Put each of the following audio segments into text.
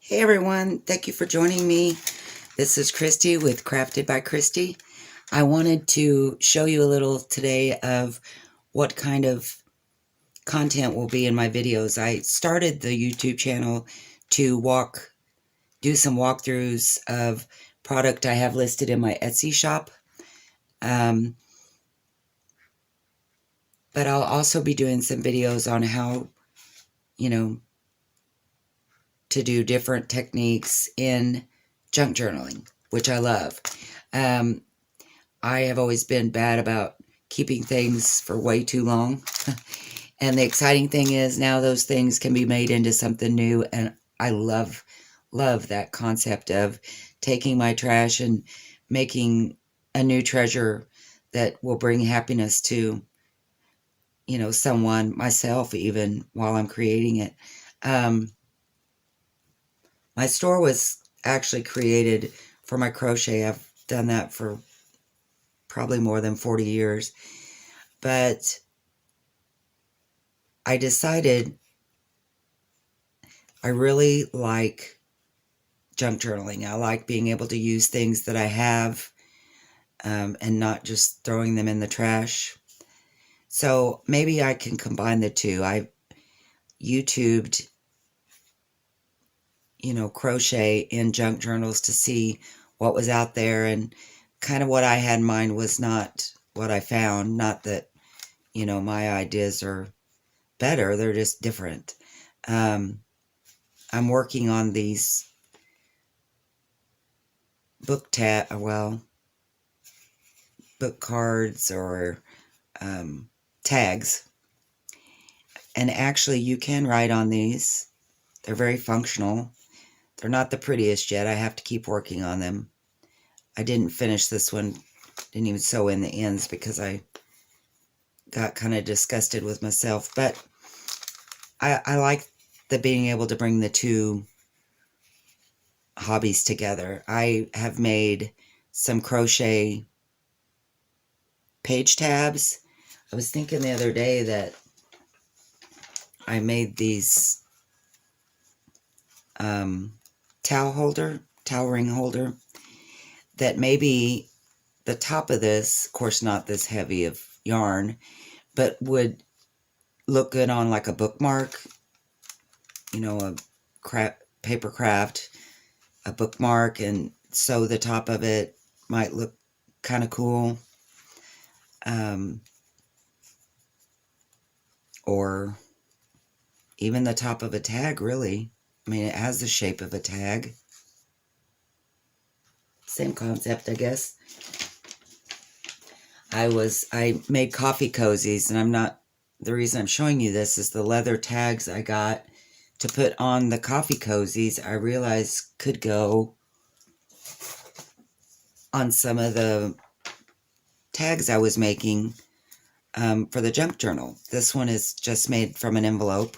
Hey everyone, thank you for joining me. This is Christy with Crafted by Christy. I wanted to show you a little today of what kind of content will be in my videos. I started the YouTube channel to do some walkthroughs of product I have listed in my Etsy shop. But I'll also be doing some videos on how, to do different techniques in junk journaling, which I love. I have always been bad about keeping things for way too long. And the exciting thing is now those things can be made into something new. And I love that concept of taking my trash and making a new treasure that will bring happiness to, someone, myself, even while I'm creating it. My store was actually created for my crochet. I've done that for probably more than 40 years. But I decided I really like junk journaling. I like being able to use things that I have and not just throwing them in the trash. So maybe I can combine the two. I YouTubed, crochet in junk journals to see what was out there, and kind of what I had in mind was not what I found. Not that, my ideas are better, they're just different. I'm working on these book cards or tags. And actually you can write on these. They're very functional. They're not the prettiest yet. I have to keep working on them. I didn't finish this one. Didn't even sew in the ends because I got kind of disgusted with myself. But I like the being able to bring the two hobbies together. I have made some crochet page tabs. I was thinking the other day that I made these towel ring holder, that maybe the top of this, of course not this heavy of yarn, but would look good on like a bookmark, a paper craft, a bookmark, and so the top of it might look kind of cool. Or even the top of a tag, really. I mean, it has the shape of a tag. Same concept, I guess. I made coffee cozies, and the reason I'm showing you this is the leather tags I got to put on the coffee cozies, I realized could go on some of the tags I was making for the junk journal. This one is just made from an envelope,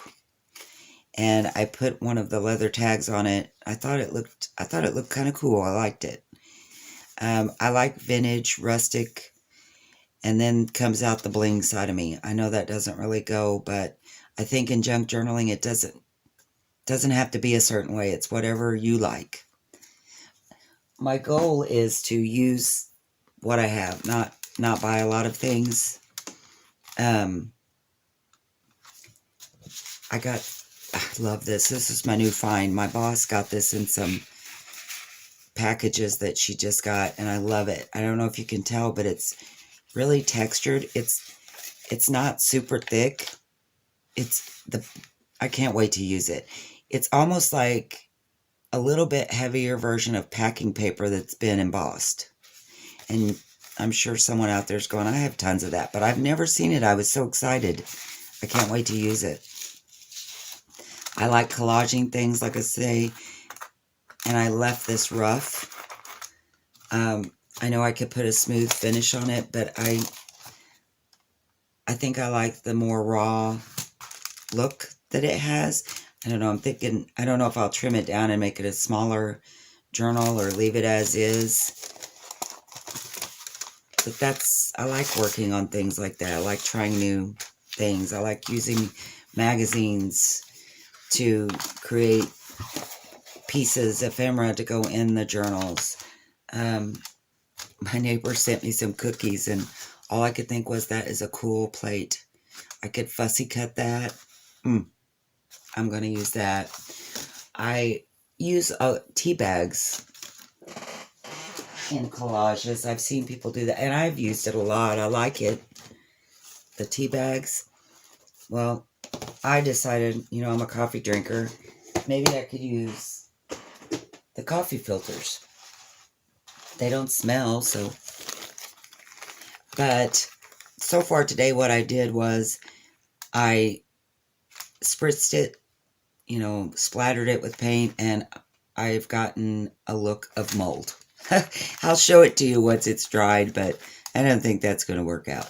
and I put one of the leather tags on it. I thought it looked kind of cool. I liked it. I like vintage, rustic, and then comes out the bling side of me. I know that doesn't really go, but I think in junk journaling it doesn't have to be a certain way. It's whatever you like. My goal is to use what I have, not buy a lot of things. I love this. This is my new find. My boss got this in some packages that she just got, and I love it. I don't know if you can tell, but it's really textured. It's not super thick. I can't wait to use it. It's almost like a little bit heavier version of packing paper that's been embossed. And I'm sure someone out there's going, I have tons of that, but I've never seen it. I was so excited. I can't wait to use it. I like collaging things, like I say, and I left this rough. I know I could put a smooth finish on it, but I think I like the more raw look that it has. I don't know, I don't know if I'll trim it down and make it a smaller journal or leave it as is. But I like working on things like that. I like trying new things. I like using magazines to create pieces, ephemera to go in the journals. My neighbor sent me some cookies, and all I could think was that is a cool plate. I could fussy cut that. I'm going to use that. I use tea bags in collages. I've seen people do that, and I've used it a lot. I like it. The tea bags. Well, I decided, I'm a coffee drinker. Maybe I could use the coffee filters. They don't smell, so. But so far today, what I did was I spritzed it, splattered it with paint, and I've gotten a look of mold. I'll show it to you once it's dried, but I don't think that's going to work out.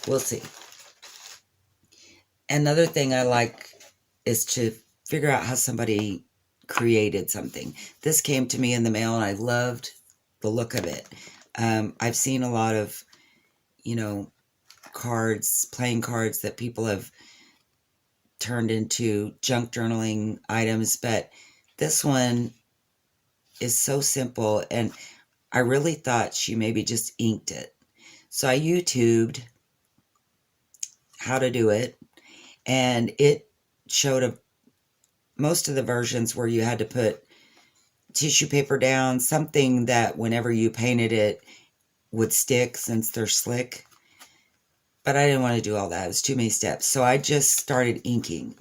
We'll see. Another thing I like is to figure out how somebody created something. This came to me in the mail, and I loved the look of it. I've seen a lot of, cards, playing cards that people have turned into junk journaling items, but this one is so simple, and I really thought she maybe just inked it. So I YouTubed how to do it, and it showed most of the versions where you had to put tissue paper down, something that whenever you painted it would stick since they're slick. But I didn't want to do all that. It was too many steps. So I just started inking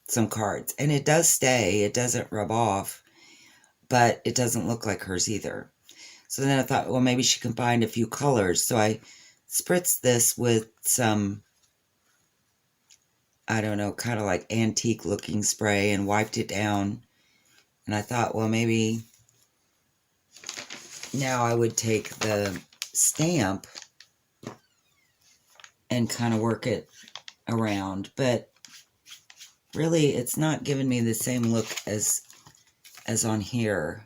some cards. And it does stay. It doesn't rub off. But it doesn't look like hers either. So then I thought, well, maybe she combined a few colors. So I spritzed this with some, I don't know, kind of like antique looking spray and wiped it down. And I thought, well, maybe now I would take the stamp and kind of work it around. But really, it's not giving me the same look as on here.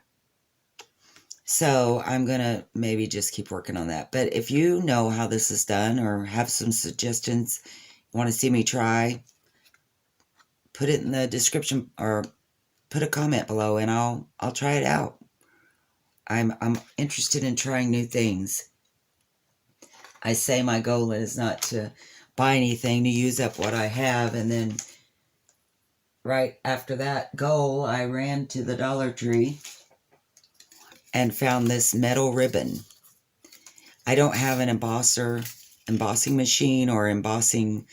So I'm going to maybe just keep working on that. But if you know how this is done or have some suggestions, want to see me try, put it in the description or put a comment below, and I'll try it out. I'm interested in trying new things. I say my goal is not to buy anything, to use up what I have, and then right after that goal, I ran to the Dollar Tree and found this metal ribbon. I don't have an embossing machine or embossing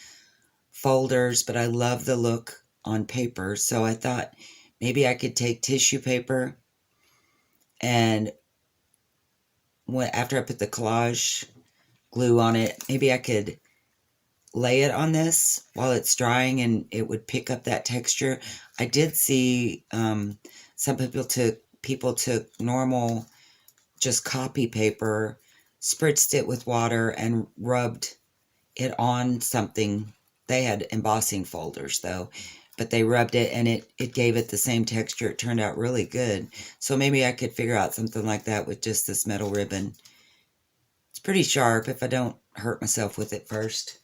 folders, but I love the look on paper, so I thought maybe I could take tissue paper and after I put the collage glue on it, maybe I could lay it on this while it's drying and it would pick up that texture. I did see some people took normal just copy paper, spritzed it with water, and rubbed it on something. They had embossing folders though, but they rubbed it and it gave it the same texture. It turned out really good. So maybe I could figure out something like that with just this metal ribbon. It's pretty sharp if I don't hurt myself with it first.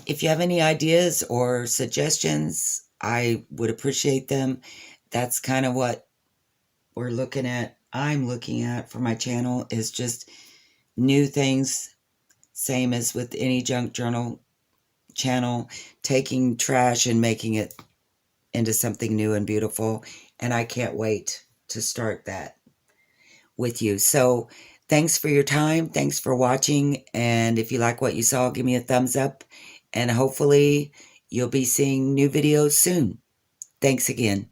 If you have any ideas or suggestions, I would appreciate them. That's kind of what I'm looking at for my channel, is just new things, same as with any junk journal channel, taking trash and making it into something new and beautiful. And I can't wait to start that with you. So thanks for your time. Thanks for watching. And if you like what you saw, give me a thumbs up. And hopefully you'll be seeing new videos soon. Thanks again.